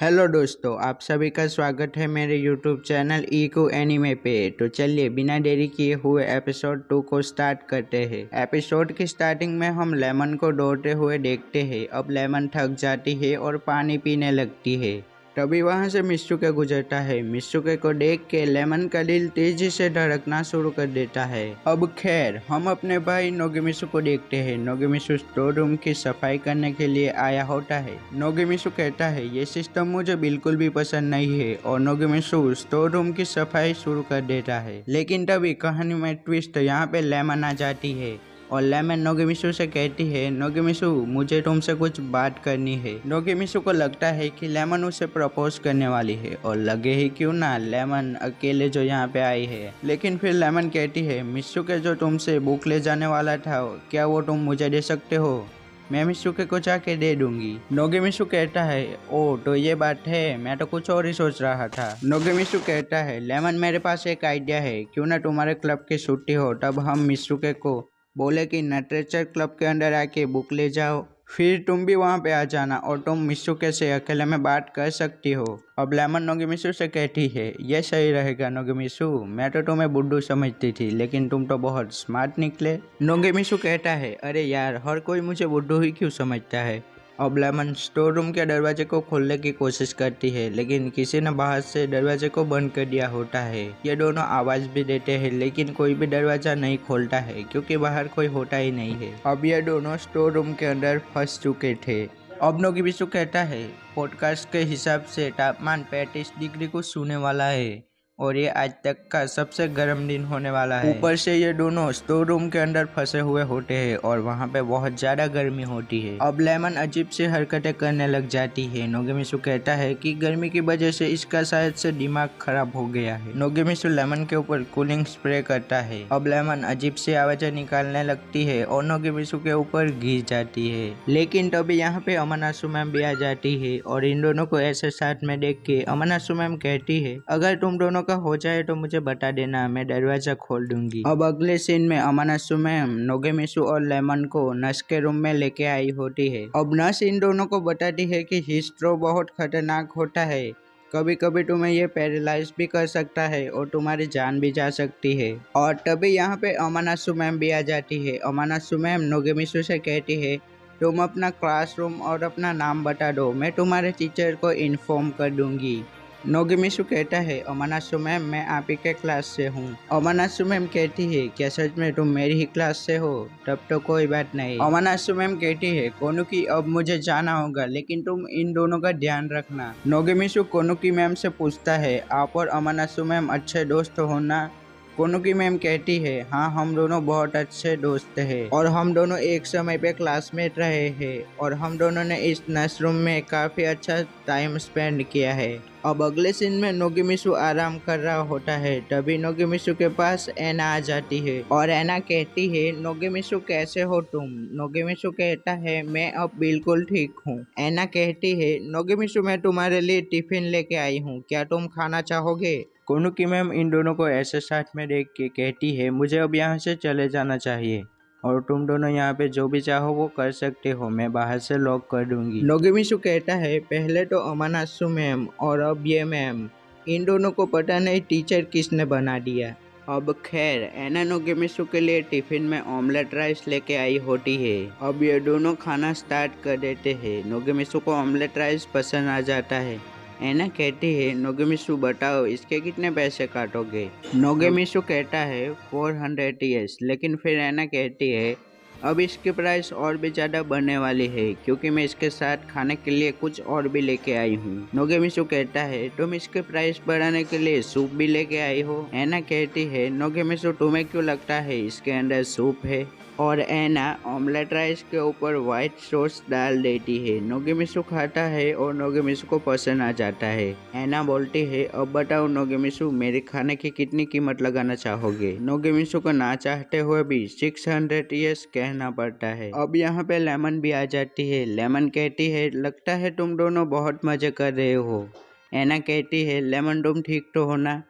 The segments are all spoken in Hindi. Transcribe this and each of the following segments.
हेलो दोस्तों, आप सभी का स्वागत है मेरे यूट्यूब चैनल ईको एनिमे पे। तो चलिए बिना देरी किए हुए एपिसोड 2 को स्टार्ट करते हैं। एपिसोड की स्टार्टिंग में हम लेमन को दौड़ते हुए देखते हैं। अब लेमन थक जाती है और पानी पीने लगती है। तभी वहां से मित्सुके गुजरता है। मित्सुके को देख के लेमन का दिल तेजी से धड़कना शुरू कर देता है। अब खैर हम अपने भाई नोगिमित्सु को देखते हैं। नोगिमित्सु स्टोर रूम की सफाई करने के लिए आया होता है। नोगिमित्सु कहता है ये सिस्टम मुझे बिल्कुल भी पसंद नहीं है और नोगिमित्सु स्टोर रूम की सफाई शुरू कर देता है। लेकिन तभी कहानी में ट्विस्ट, यहाँ पे लेमन आ जाती है और लेमन नोगिमित्सु से कहती है, नोगिमित्सु मुझे तुमसे कुछ बात करनी है। नोगिमित्सु को लगता है कि लेमन उसे प्रपोज करने वाली है और लगे ही क्यों ना लेमन अकेले जो यहाँ पे आई है। लेकिन फिर लेमन कहती है, मित्सुके जो तुमसे बुक ले जाने वाला था क्या वो तुम मुझे दे सकते हो? मैं मित्सुके को जाके दे दूंगी। नोगिमित्सु कहता है, ओ तो ये बात है, मैं तो कुछ और ही सोच रहा था। नोगिमित्सु कहता है, लेमन मेरे पास एक आइडिया है, क्यों ना तुम्हारे क्लब की छुट्टी हो तब हम मित्सुके को बोले कि लिटरेचर क्लब के अंदर आके बुक ले जाओ, फिर तुम भी वहाँ पे आ जाना और तुम मित्सुके से अकेले में बात कर सकती हो। अब लेमन नोगिमित्सु से कहती है, ये सही रहेगा नोगिमित्सु, मैं तो तुम्हें बुड्ढू समझती थी लेकिन तुम तो बहुत स्मार्ट निकले। नोगिमित्सु कहता है, अरे यार हर कोई मुझे बुड्ढू ही क्यों समझता है। अब लेमन स्टोर रूम के दरवाजे को खोलने की कोशिश करती है लेकिन किसी ने बाहर से दरवाजे को बंद कर दिया होता है। ये दोनों आवाज भी देते हैं लेकिन कोई भी दरवाजा नहीं खोलता है क्योंकि बाहर कोई होता ही नहीं है। अब ये दोनों स्टोर रूम के अंदर फंस चुके थे। अब नोगिमित्सु कहता है, पॉडकास्ट के हिसाब से तापमान 35 डिग्री को छूने वाला है और ये आज तक का सबसे गर्म दिन होने वाला है। ऊपर से ये दोनों स्टोर रूम के अंदर फंसे हुए होते हैं और वहाँ पे बहुत ज्यादा गर्मी होती है। अब लेमन अजीब सी हरकतें करने लग जाती है। नोगिमित्सु कहता है कि गर्मी की वजह से इसका शायद से दिमाग खराब हो गया है। नोगिमित्सु लेमन के ऊपर कूलिंग स्प्रे करता है। अब लेमन अजीब सी आवाजें निकालने लगती है और नोगिमित्सु के ऊपर गिर जाती है। लेकिन तभी यहाँ पे अमानासु मैम भी आ जाती है और इन दोनों को ऐसे साथ में देख के अमानासु मैम कहती है, अगर तुम दोनों हो जाए तो मुझे बता देना, मैं दरवाजा खोल दूंगी। अब अगले सीन में अमानासु मैम नोगिमित्सु और लेमन को नर्स के रूम में लेके आई होती है। अब नर्स इन दोनों को बताती है कि हीट स्ट्रोक बहुत खतरनाक होता है, कभी कभी तुम्हें ये पैरालाइज भी कर सकता है और तुम्हारी जान भी जा सकती है। और तभी यहाँ पे अमानासु मैम भी आ जाती है। अमानासु मैम नोगिमित्सु से कहती है, तुम अपना क्लासरूम और अपना नाम बता दो, मैं तुम्हारे टीचर को इन्फॉर्म कर दूंगी। नोगिमित्सु कहता है, अमानासु मैम मैं आप ही के क्लास से हूँ। अमानासु मैम कहती है, क्या सच में तुम मेरी ही क्लास से हो? तब तो कोई बात नहीं। अमानासु मैम कहती है, कोनुकी अब मुझे जाना होगा लेकिन तुम इन दोनों का ध्यान रखना। नोगिमित्सु कोनुकी मैम से पूछता है, आप और अमानासु मैम अच्छे दोस्त हो ना? कोनुकी मैम कहती है, हाँ हम दोनों बहुत अच्छे दोस्त हैं और हम दोनों एक समय पे क्लासमेट रहे हैं और हम दोनों ने इस नर्स रूम में काफी अच्छा टाइम स्पेंड किया है। अब अगले सीन में नोगिमित्सु आराम कर रहा होता है। तभी नोगिमित्सु के पास एना आ जाती है और एना कहती है, नोगिमित्सु कैसे हो तुम? नोगिमित्सु कहता है, मैं अब बिल्कुल ठीक हूँ। एना कहती है, नोगिमित्सु मैं तुम्हारे लिए टिफिन लेके आई हूँ, क्या तुम खाना चाहोगे? कोनुकी मैम इन दोनों को ऐसे साथ में देख के कहती है, मुझे अब यहाँ से चले जाना चाहिए और तुम दोनों यहाँ पे जो भी चाहो वो कर सकते हो, मैं बाहर से लॉक कर दूंगी। नोगिमित्सु कहता है, पहले तो अमानासु मैम और अब ये मैम, इन दोनों को पता नहीं टीचर किसने बना दिया। अब खैर एना नोगिमित्सु के लिए टिफिन में ऑमलेट राइस लेके आई होती है। अब ये दोनों खाना स्टार्ट कर देते हैं। नोगिमित्सु को ऑमलेट राइस पसंद आ जाता है। एना कहती है, नोगिमित्सु बताओ इसके कितने पैसे काटोगे? नोगिमित्सु कहता है 400 ईयर्स, लेकिन फिर एना कहती है, अब इसकी प्राइस और भी ज़्यादा बढ़ने वाली है क्योंकि मैं इसके साथ खाने के लिए कुछ और भी लेके आई हूँ। नोगिमित्सु कहता है, तुम इसके प्राइस बढ़ाने के लिए सूप भी लेके आई हो? एना कहती है, नोगिमित्सु तुम्हें क्यों लगता है इसके अंदर सूप है? और एना ऑमलेट राइस के ऊपर व्हाइट सॉस डाल देती है। नोगिमित्सु खाता है और नोगिमित्सु को पसंद आ जाता है। एना बोलती है, अब बताओ नोगिमित्सु मेरे खाने की कितनी कीमत लगाना चाहोगे? नोगिमित्सु को ना चाहते हुए भी 600 ईयर्स कहना पड़ता है। अब यहाँ पे लेमन भी आ जाती है। लेमन कहती है, लगता है तुम दोनों बहुत मजे कर रहे हो। एना कहती है, लेमन तुम ठीक तो हो ना?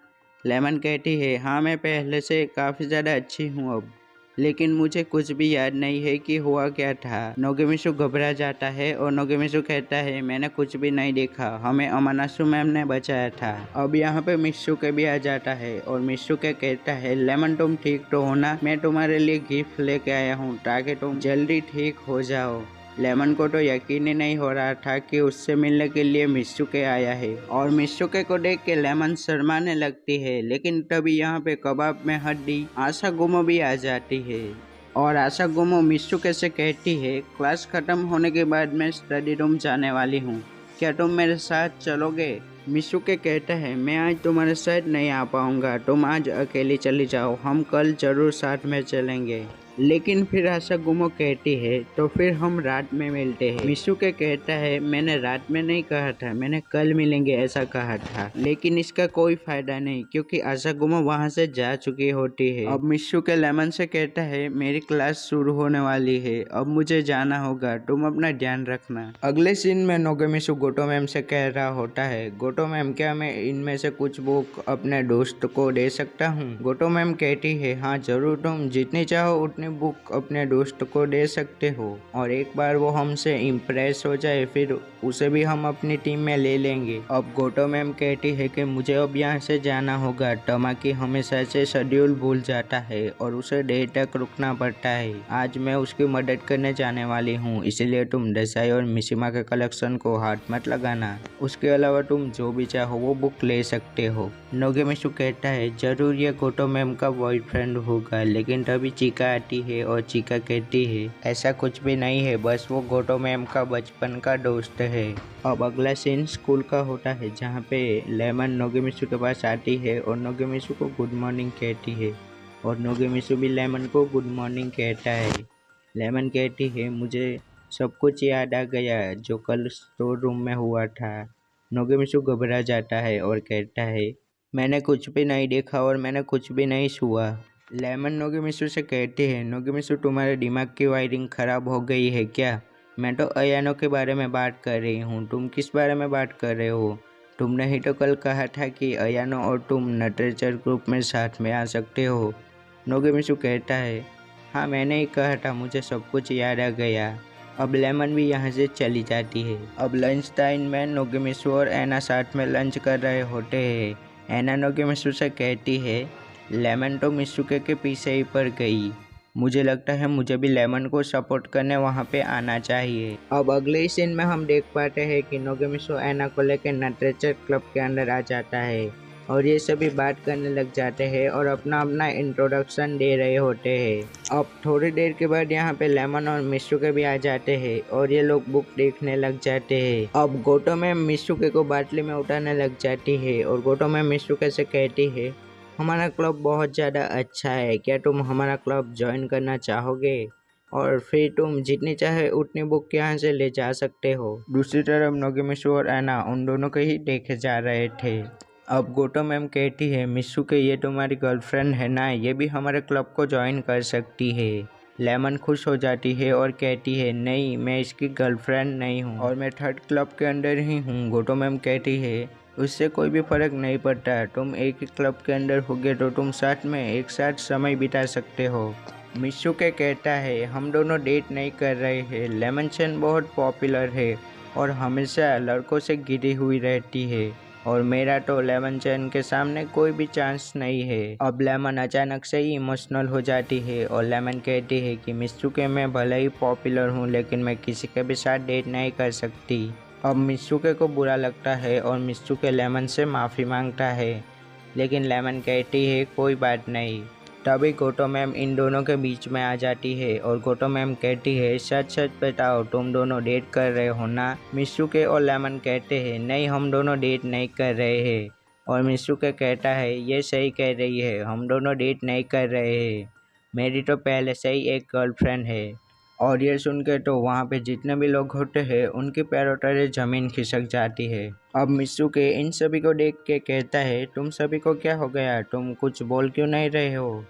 लेमन कहती है, हाँ मैं पहले से काफ़ी ज़्यादा अच्छी हूँ अब। लेकिन मुझे कुछ भी याद नहीं है कि हुआ क्या था। नोगेमिसु घबरा जाता है और नोगेमिसु कहता है मैंने कुछ भी नहीं देखा, हमें अमानासु मैम ने बचाया था। अब यहाँ पे मित्सुके भी आ जाता है और मित्सुके कहता है लेमन तुम ठीक तो हो ना, मैं तुम्हारे लिए गिफ्ट लेके आया हूँ ताकि तुम जल्दी ठीक हो जाओ। लेमन को तो यकीन ही नहीं हो रहा था कि उससे मिलने के लिए मित्सुके आया है और मित्सुके को देख के लेमन शर्माने लगती है। लेकिन तभी यहाँ पे कबाब में हड्डी आसागुमो भी आ जाती है और आसागुमो मित्सुके से कहती है क्लास खत्म होने के बाद मैं स्टडी रूम जाने वाली हूँ, क्या तुम मेरे साथ चलोगे? मित्सुके कहता है मैं आज तुम्हारे साथ नहीं आ पाऊंगा, तुम आज अकेली चली जाओ, हम कल जरूर साथ में चलेंगे। लेकिन फिर आसागुमो कहती है तो फिर हम रात में मिलते हैं। मित्सुके कहता है मैंने रात में नहीं कहा था, मैंने कल मिलेंगे ऐसा कहा था। लेकिन इसका कोई फायदा नहीं क्योंकि आसागुमो वहां से जा चुकी होती है। अब मित्सुके लेमन से कहता है मेरी क्लास शुरू होने वाली है, अब मुझे जाना होगा, तुम अपना ध्यान रखना। अगले सीन में नोगेमिसु गोटो मैम से कह रहा होता है गोटो मैम क्या मैं इनमें से कुछ बुक अपने दोस्त को दे सकता हूँ? गोटो मैम कहती है हाँ जरूर, तुम जितनी चाहो उतनी बुक अपने दोस्त को दे सकते हो और एक बार वो हमसे इम्प्रेस हो जाए फिर उसे भी हम अपनी टीम में ले लेंगे। अब गोटो मैम कहती है कि मुझे अब यहाँ से जाना होगा। टमाकी हमेशा से शेड्यूल भूल जाता है और उसे देर तक रुकना पड़ता है। आज मैं उसकी मदद करने जाने वाली हूँ, इसलिए तुम देसाई और मिशिमा के कलेक्शन को हाथ मत लगाना। उसके अलावा तुम जो भी चाहो वो बुक ले सकते हो। नोगेमिसु कहता है जरूर ये गोटो मैम का बॉयफ्रेंड होगा। लेकिन तभी चिका आती है और चिका कहती है ऐसा कुछ भी नहीं है, बस वो गोटो मैम का बचपन का दोस्त है। अब अगला सीन स्कूल का होता है जहाँ पे लेमन नोगेमिसु के पास आती है और नोगेमिसु को गुड मॉर्निंग कहती है और नोगेमिसु भी लेमन को गुड मॉर्निंग कहता है। लेमन कहती है मुझे सब कुछ याद आ गया जो कल स्टोर रूम में हुआ था। नोगेमिसु घबरा जाता है और कहता है मैंने कुछ भी नहीं देखा और मैंने कुछ भी नहीं छुआ। लेमन नोगेमिसु से कहते हैं नोगेमिसु तुम्हारे दिमाग की वायरिंग खराब हो गई है क्या? मैं तो अयानो के बारे में बात कर रही हूँ, तुम किस बारे में बात कर रहे हो? तुमने ही तो कल कहा था कि अयानो और तुम लिटरेचर ग्रुप में साथ में आ सकते हो। नोगेमिसु कहता है हाँ मैंने ही कहा था, मुझे सब कुछ याद आ गया। अब लेमन भी यहाँ से चली जाती है। अब लंच टाइम में नोगेमिसु और एना साथ में लंच कर रहे होते हैं। एना नोगेमिसु से कहती है लेमन तो मित्सुके के पीछे ही पड़ गई, मुझे लगता है मुझे भी लेमन को सपोर्ट करने वहाँ पे आना चाहिए। अब अगले सीन में हम देख पाते हैं कि नोगेमिसु एना को लेकर लिटरेचर क्लब के अंदर आ जाता है और ये सभी बात करने लग जाते हैं और अपना अपना इंट्रोडक्शन दे रहे होते हैं। अब थोड़ी देर के बाद यहाँ पे लेमन और मित्सुके भी आ जाते हैं और ये लोग बुक देखने लग जाते हैं। अब गोटो मैम मित्सुके को बाटली में उठाने लग जाती है और गोटो मैम मित्सुके से कहती है हमारा क्लब बहुत ज़्यादा अच्छा है, क्या तुम हमारा क्लब ज्वाइन करना चाहोगे? और फिर तुम जितनी चाहे उतनी बुक यहाँ से ले जा सकते हो। दूसरी तरफ नोगेमिसु और एना उन दोनों को ही देखे जा रहे थे। अब गोटो मैम कहती है मित्सुके ये तुम्हारी गर्लफ्रेंड है ना, ये भी हमारे क्लब को ज्वाइन कर सकती है। लेमन खुश हो जाती है और कहती है नहीं मैं इसकी गर्लफ्रेंड नहीं हूँ और मैं थर्ड क्लब के अंदर ही हूँ। गोटो मैम कहती है उससे कोई भी फर्क नहीं पड़ता, तुम एक ही क्लब के अंदर होगे तो तुम साथ में एक साथ समय बिता सकते हो। मित्सुके कहता है हम दोनों डेट नहीं कर रहे हैं, लेमन चैन बहुत पॉपुलर है और हमेशा लड़कों से घिरी हुई रहती है और मेरा तो लेमन चैन के सामने कोई भी चांस नहीं है। अब लेमन अचानक से ही इमोशनल हो जाती है और लेमन कहती है कि मित्सुके मैं भले ही पॉपुलर हूँ लेकिन मैं किसी के भी साथ डेट नहीं कर सकती। अब मित्सुके को बुरा लगता है और मित्सुके लेमन से माफ़ी मांगता है लेकिन लेमन कहती है कोई बात नहीं। तभी गोटो मैम इन दोनों के बीच में आ जाती है और गोटो मैम कहती है सच सच बताओ तुम दोनों डेट कर रहे हो ना? मित्सुके और लेमन कहते हैं नहीं हम दोनों डेट नहीं कर रहे हैं और मित्सुके कहता है ये सही कह रही है, हम दोनों डेट नहीं कर रहे हैं, मेरी तो पहले से ही एक गर्लफ्रेंड है। और ये सुन के तो वहाँ पे जितने भी लोग होते हैं उनके पैरों तले जमीन खिसक जाती है। अब मित्सुके इन सभी को देख के कहता है तुम सभी को क्या हो गया, तुम कुछ बोल क्यों नहीं रहे हो?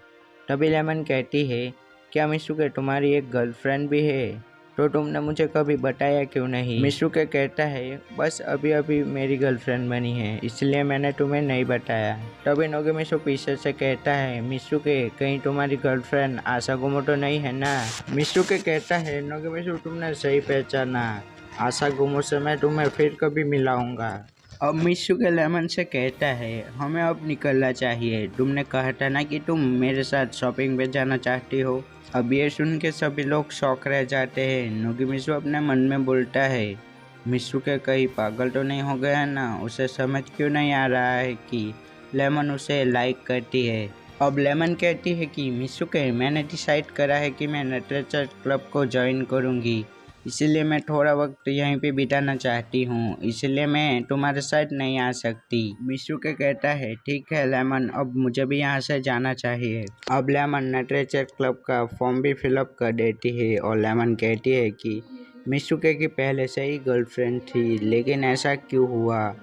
तभी लेमन कहती है क्या मित्सुके तुम्हारी एक गर्लफ्रेंड भी है? तो तुमने मुझे कभी बताया क्यों नहीं? मिसुके कहता है बस अभी अभी मेरी गर्लफ्रेंड बनी है इसलिए मैंने तुम्हें नहीं बताया। तभी नोगेमिसु पीछे से कहता है मिसुके कहीं तुम्हारी गर्लफ्रेंड आसागुमो तो नहीं है ना? मिसुके कहता है नोगेमिसु तुमने सही पहचाना, आसागुमो से मैं तुम्हें फिर कभी मिलाऊंगा। अब मिसुके लेमन से कहता है हमें अब निकलना चाहिए, तुमने कहा था ना कि तुम मेरे साथ शॉपिंग पे जाना चाहती हो। अब ये सुन के सभी लोग शौक रह जाते हैं। नोगेमिसु अपने मन में बोलता है मिसुके कहीं पागल तो नहीं हो गया ना, उसे समझ क्यों नहीं आ रहा है कि लेमन उसे लाइक करती है। अब लेमन कहती है कि मिसुके मैंने डिसाइड करा है कि मैं लिटरेचर क्लब को ज्वाइन करूँगी, इसीलिए मैं थोड़ा वक्त यहीं पे बिताना चाहती हूँ, इसलिए मैं तुम्हारे साथ नहीं आ सकती। मिसुके कहता है ठीक है लेमन, अब मुझे भी यहाँ से जाना चाहिए। अब लेमन लिटरेचर क्लब का फॉर्म भी फिलअप कर देती है और लेमन कहती है कि मिसुके की पहले से ही गर्लफ्रेंड थी लेकिन ऐसा क्यों हुआ,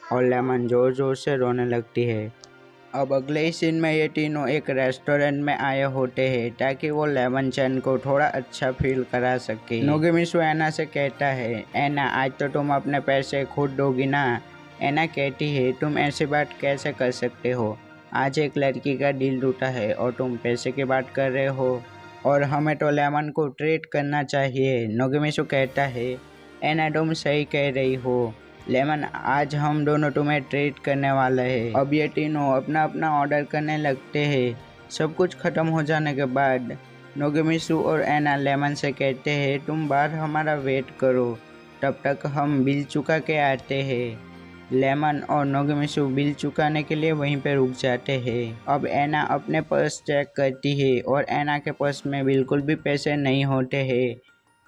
और लेमन जोर जोर से रोने लगती है। अब अगले ही सीन में ये तीनों एक रेस्टोरेंट में आए होते हैं ताकि वो लेमन चैन को थोड़ा अच्छा फील करा सके। नोगेमिसु एना से कहता है एना आज तो तुम अपने पैसे खुद दोगी ना? एना कहती है तुम ऐसी बात कैसे कर सकते हो, आज एक लड़की का दिल टूटा है और तुम पैसे की बात कर रहे हो, और हमें तो लेमन को ट्रीट करना चाहिए। नोगेमिसु कहता है एना तुम सही कह रही हो लेमन, आज हम दोनों तुम्हें ट्रीट करने वाले हैं। अब ये तीनों अपना अपना ऑर्डर करने लगते हैं। सब कुछ खत्म हो जाने के बाद नोगेमिसु और एना लेमन से कहते हैं तुम बाहर हमारा वेट करो, तब तक हम बिल चुका के आते हैं। लेमन और नोगेमिसु बिल चुकाने के लिए वहीं पर रुक जाते हैं। अब एना अपने पर्स चेक करती है और एना के पर्स में बिल्कुल भी पैसे नहीं होते हैं।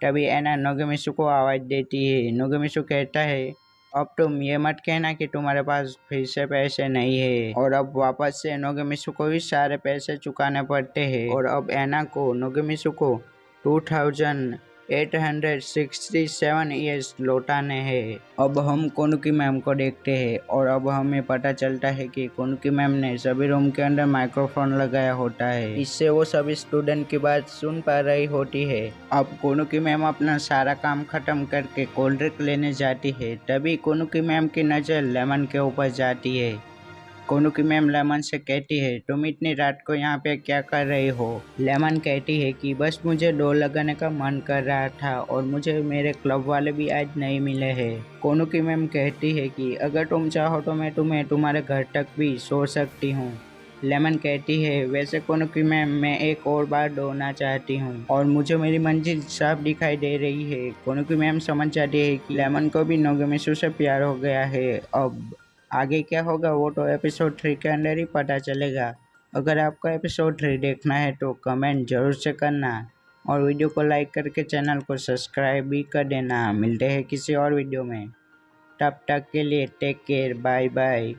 तभी एना नोगेमिसु को आवाज़ देती है। नोगेमिसु कहता है अब तुम ये मत कहना कि तुम्हारे पास फिर से पैसे नहीं है, और अब वापस से नोगेमिसु को भी सारे पैसे चुकाने पड़ते हैं। और अब एना को नोगेमिसु को 2867 ईयर्स लौटाने हैं। अब हम कोनुकी मैम को देखते हैं और अब हमें पता चलता है कि कोनुकी मैम ने सभी रूम के अंदर माइक्रोफोन लगाया होता है, इससे वो सभी स्टूडेंट की बात सुन पा रही होती है। अब कोनुकी मैम अपना सारा काम खत्म करके कोल्ड ड्रिंक लेने जाती है, तभी कोनुकी मैम की नज़र लेमन के ऊपर जाती है। कोनुकी मैम लेमन से कहती है तुम इतनी रात को यहाँ पे क्या कर रही हो? लेमन कहती है कि बस मुझे डोर लगाने का मन कर रहा था और मुझे मेरे क्लब वाले भी आज नहीं मिले हैं। कोनुकी मैम कहती है कि अगर तुम चाहो तो मैं तुम्हें तुम्हारे घर तक भी छोड़ सकती हूँ। लेमन कहती है वैसे कोनुकी मैम मैं एक और बार दौड़ना चाहती हूँ और मुझे मेरी मंजिल साफ दिखाई दे रही है। कोनुकी मैम समझ जाती है कि लेमन को भी नोगेमिसु से प्यार हो गया है। अब आगे क्या होगा वो तो एपिसोड 3 के अंदर ही पता चलेगा। अगर आपको एपिसोड 3 देखना है तो कमेंट जरूर से करना और वीडियो को लाइक करके चैनल को सब्सक्राइब भी कर देना। मिलते हैं किसी और वीडियो में, तब तक के लिए टेक केयर, बाय बाय।